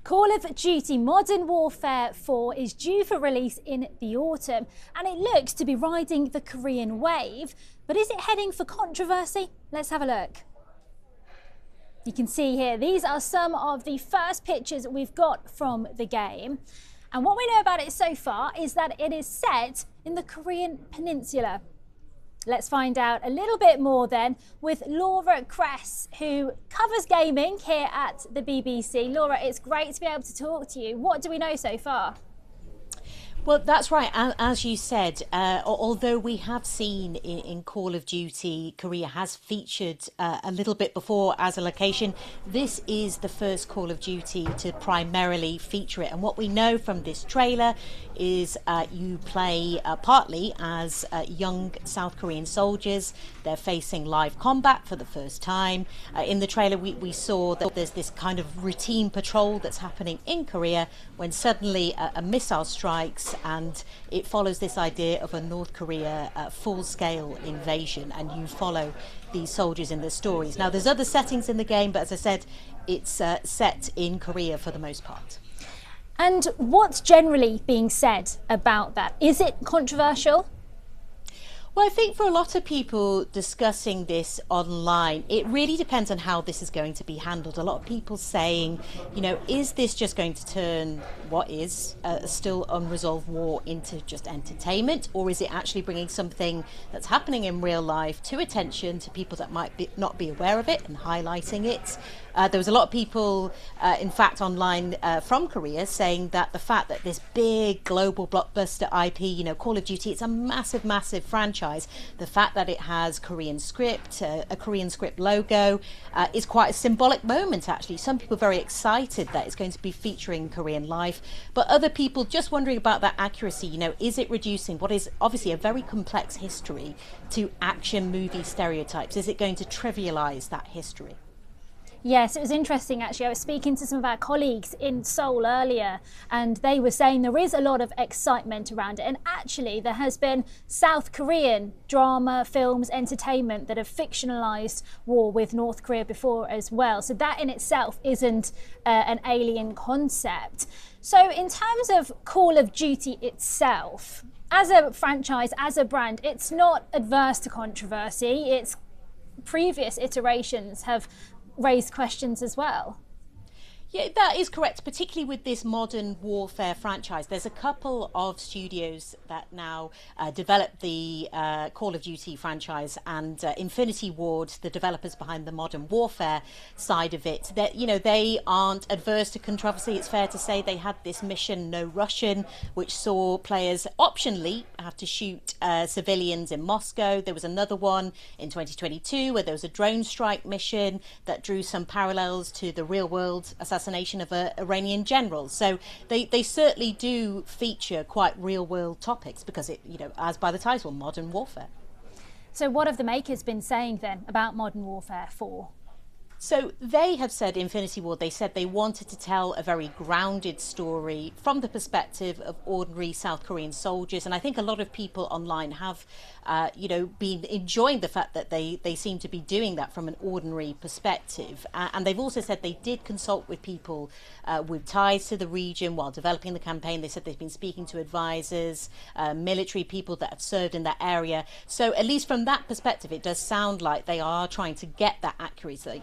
Call of Duty Modern Warfare 4 is due for release in the autumn, and it looks to be riding the Korean wave. But is it heading for controversy? Let's have a look. You can see here, these are some of the first pictures we've got from the game. And what we know about it so far is that it is set in the Korean peninsula. Let's find out a little bit more then with Laura Kress, who covers gaming here at the BBC. Laura, it's great to be able to talk to you. What do we know so far? Well, that's right. As you said, although we have seen in Call of Duty, Korea has featured a little bit before as a location, this is the first Call of Duty to primarily feature it. And what we know from this trailer is you play partly as young South Korean soldiers. They're facing live combat for the first time. In the trailer, we saw that there's this kind of routine patrol that's happening in Korea when suddenly a missile strikes, and it follows this idea of a North Korea full-scale invasion, and you follow these soldiers in their stories. Now, there's other settings in the game, but as I said, it's set in Korea for the most part. And what's generally being said about that? Is it controversial? Well, I think for a lot of people discussing this online, it really depends on how this is going to be handled. A lot of people saying, you know, is this just going to turn what is a still unresolved war into just entertainment, or is it actually bringing something that's happening in real life to attention to people that might not be aware of it and highlighting it? There was a lot of people, in fact, online from Korea saying that the fact that this big global blockbuster IP, you know, Call of Duty, it's a massive, massive franchise. The fact that it has Korean script, a Korean script logo, is quite a symbolic moment, actually. Some people are very excited that it's going to be featuring Korean life, but other people just wondering about that accuracy. You know, is it reducing what is obviously a very complex history to action movie stereotypes? Is it going to trivialize that history? Yes, it was interesting actually. I was speaking to some of our colleagues in Seoul earlier, and they were saying there is a lot of excitement around it. And actually there has been South Korean drama, films, entertainment that have fictionalized war with North Korea before as well. So that in itself isn't an alien concept. So in terms of Call of Duty itself, as a franchise, as a brand, it's not adverse to controversy. Its previous iterations have raised questions as well. Yeah, that is correct, particularly with this Modern Warfare franchise. There's a couple of studios that now develop the Call of Duty franchise, and Infinity Ward, the developers behind the Modern Warfare side of it, that, you know, they aren't adverse to controversy. It's fair to say they had this mission No Russian, which saw players optionally have to shoot civilians in Moscow. There was another one in 2022 where there was a drone strike mission that drew some parallels to the real world assassination of an Iranian general. So they certainly do feature quite real world topics because it, you know, as by the title, Modern Warfare. So what have the makers been saying then about Modern Warfare 4? So they have said, Infinity Ward, they said they wanted to tell a very grounded story from the perspective of ordinary South Korean soldiers. And I think a lot of people online have, you know, been enjoying the fact that they seem to be doing that from an ordinary perspective. And they've also said they did consult with people with ties to the region while developing the campaign. They said they've been speaking to advisors, military people that have served in that area. So at least from that perspective, it does sound like they are trying to get that accuracy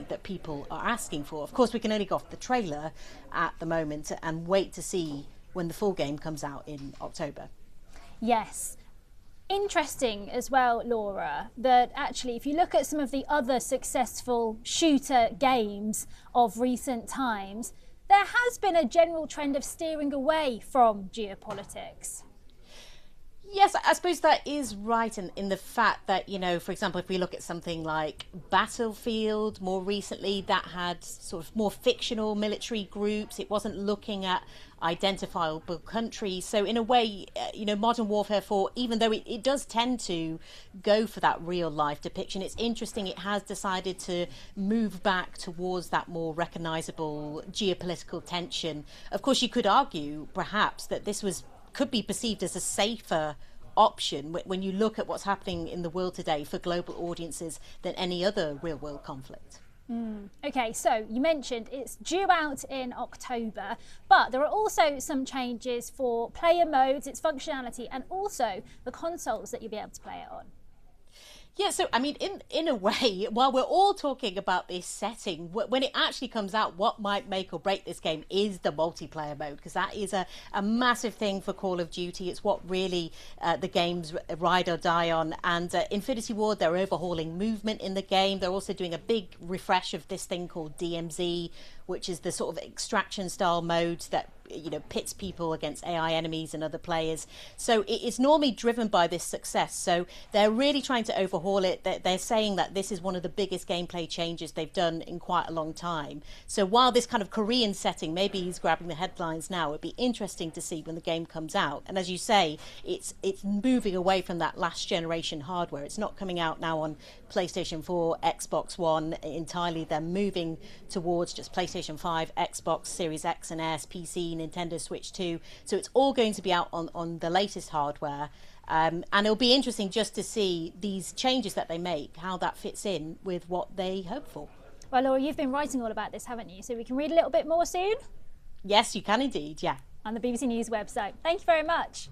that people are asking for. Of course, we can only go off the trailer at the moment and wait to see when the full game comes out in October. Yes. Interesting as well, Laura, that actually if you look at some of the other successful shooter games of recent times, there has been a general trend of steering away from geopolitics. Yes, I suppose that is right in the fact that, you know, for example, if we look at something like Battlefield more recently, that had sort of more fictional military groups. It wasn't looking at identifiable countries. So in a way, you know, Modern Warfare 4, even though it does tend to go for that real life depiction, it's interesting it has decided to move back towards that more recognizable geopolitical tension. Of course, you could argue perhaps that this could be perceived as a safer option when you look at what's happening in the world today for global audiences than any other real world conflict. Okay, so you mentioned it's due out in October, but there are also some changes for player modes, its functionality, and also the consoles that you'll be able to play it on. Yeah, so I mean, in a way, while we're all talking about this setting, when it actually comes out, what might make or break this game is the multiplayer mode, because that is a massive thing for Call of Duty. It's what really the games ride or die on. And Infinity Ward, they're overhauling movement in the game. They're also doing a big refresh of this thing called DMZ, which is the sort of extraction style mode that pits people against AI enemies and other players. So it is normally driven by this success. So they're really trying to overhaul it. They're saying that this is one of the biggest gameplay changes they've done in quite a long time. So while this kind of Korean setting maybe is grabbing the headlines now, it'd be interesting to see when the game comes out. And as you say, it's moving away from that last generation hardware. It's not coming out now on PlayStation 4, Xbox One entirely. They're moving towards just PlayStation 5, Xbox Series X and S, PC, Nintendo Switch 2. So it's all going to be out on the latest hardware. And it'll be interesting just to see these changes that they make, how that fits in with what they hope for. Well, Laura, you've been writing all about this, haven't you? So we can read a little bit more soon? Yes, you can indeed, yeah. On the BBC News website. Thank you very much.